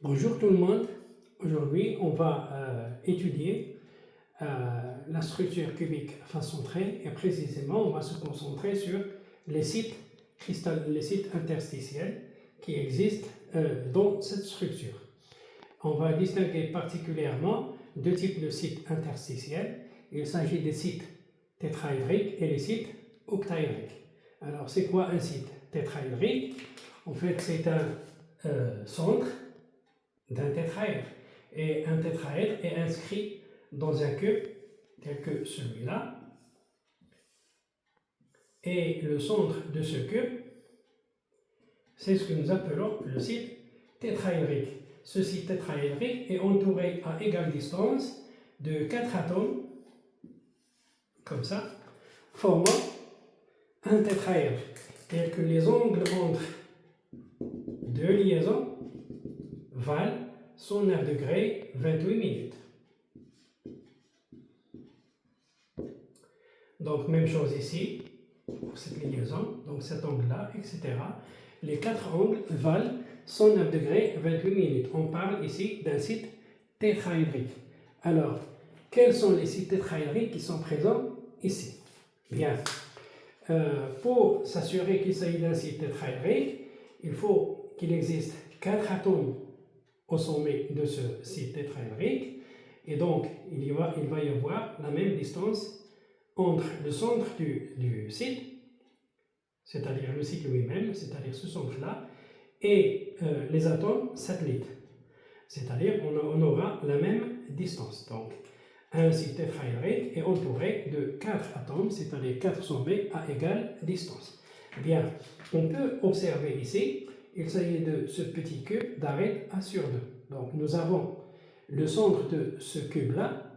Bonjour tout le monde. Aujourd'hui, on va étudier la structure cubique face centrée et précisément, on va se concentrer sur les sites les sites interstitiels qui existent dans cette structure. On va distinguer particulièrement deux types de sites interstitiels. Il s'agit des sites tétraédriques et les sites octaédriques. Alors, c'est quoi un site tétraédrique? En fait, c'est un centre d'un tétraèdre. Et un tétraèdre est inscrit dans un cube tel que celui-là. Et le centre de ce cube, c'est ce que nous appelons le site tétraédrique. Ce site tétraédrique est entouré à égale distance de 4 atomes, comme ça, formant un tétraèdre, tel que les angles entre deux liaisons valent 109 degrés 28 minutes. Donc, même chose ici, pour cette liaison, donc cet angle-là, etc. Les quatre angles valent 109 degrés 28 minutes. On parle ici d'un site tétraédrique. Alors, quels sont les sites tétraédriques qui sont présents ici? Bien, pour s'assurer qu'il s'agit d'un site tétraédrique, il faut qu'il existe 4 atomes au sommet de ce site tétraédrique, et donc il va y avoir la même distance entre le centre du site, c'est-à-dire le site lui-même, c'est-à-dire ce centre-là, et les atomes satellites, c'est-à-dire on aura la même distance. Donc, un site tétraédrique est entouré de 4 atomes, c'est-à-dire 4 sommets à égale distance. Bien, on peut observer ici, il s'agit de ce petit cube d'arête A sur 2. Donc, nous avons le centre de ce cube-là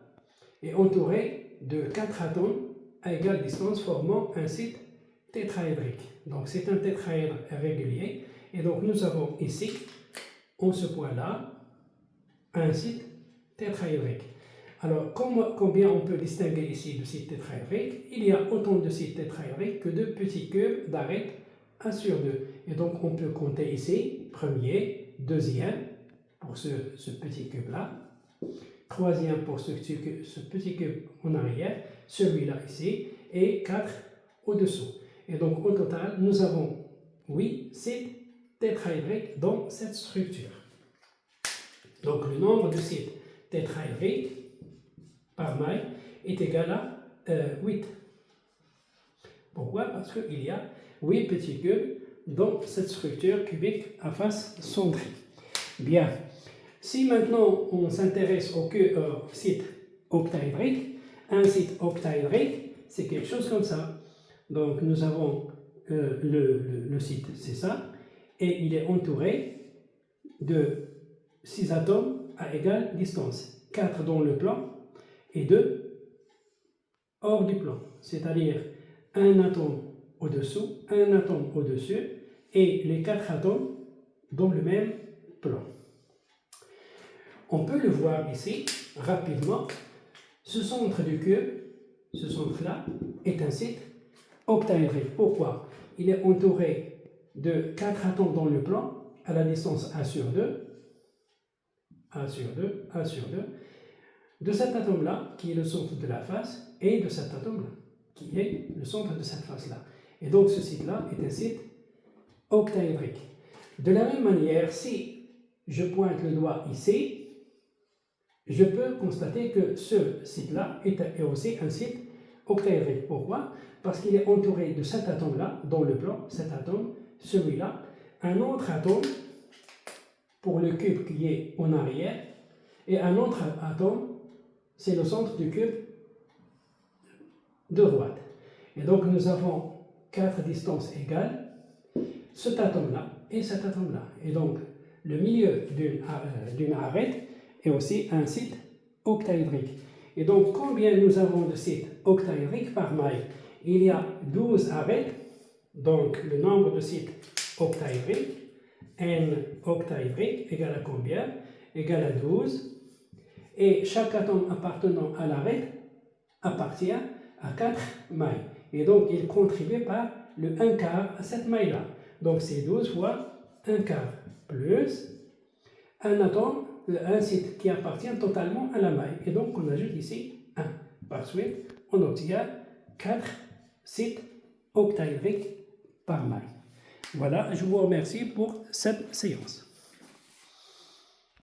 est entouré de 4 atomes à égale distance formant un site tétraédrique. Donc, c'est un tétraèdre régulier. Et donc, nous avons ici, en ce point-là, un site tétraédrique. Alors, combien on peut distinguer ici de sites tétraédriques? Il y a autant de sites tétraédriques que de petits cubes d'arête A sur 2. Et donc, on peut compter ici, premier, deuxième, pour ce petit cube-là, troisième pour ce petit cube en arrière, celui-là ici, et 4 au-dessous. Et donc, au total, nous avons 8 sites tétraédriques dans cette structure. Donc, le nombre de sites tétraédriques par maille est égal à 8. Pourquoi? Parce qu'il y a 8 petits cubes dans cette structure cubique à face centrée. Bien. Si maintenant on s'intéresse au site octaédrique, un site octaédrique, c'est quelque chose comme ça. Donc nous avons le site, c'est ça, et il est entouré de 6 atomes à égale distance, 4 dans le plan et 2 hors du plan, c'est-à-dire un atome au-dessous, un atome au-dessus, et les 4 atomes dans le même plan. On peut le voir ici, rapidement, ce centre du cube, ce centre-là, est un site octaédrique. Pourquoi? Il est entouré de 4 atomes dans le plan, à la distance A sur 2, A sur 2, A sur 2, de cet atome-là, qui est le centre de la face, et de cet atome-là, qui est le centre de cette face-là. Et donc ce site-là est un site octaédrique. De la même manière, si je pointe le doigt ici, je peux constater que ce site-là est aussi un site octaédrique. Pourquoi? Parce qu'il est entouré de cet atome-là, dans le plan, cet atome, celui-là, un autre atome pour le cube qui est en arrière, et un autre atome, c'est le centre du cube de droite. Et donc nous avons 4 distances égales, cet atome-là et cet atome-là. Et donc le milieu d'une arête est aussi un site octaédrique. Et donc, combien nous avons de sites octaédriques par maille? Il y a 12 arêtes, donc le nombre de sites octaédriques, n octaédrique égale à combien? Égale à 12. Et chaque atome appartenant à l'arête appartient à 4 mailles. Et donc, il contribue par le 1 quart à cette maille-là. Donc, c'est 12 fois 1 quart plus un atome, un site qui appartient totalement à la maille. Et donc, on ajoute ici 1. Par suite, on obtient 4 sites octaédriques par maille. Voilà, je vous remercie pour cette séance.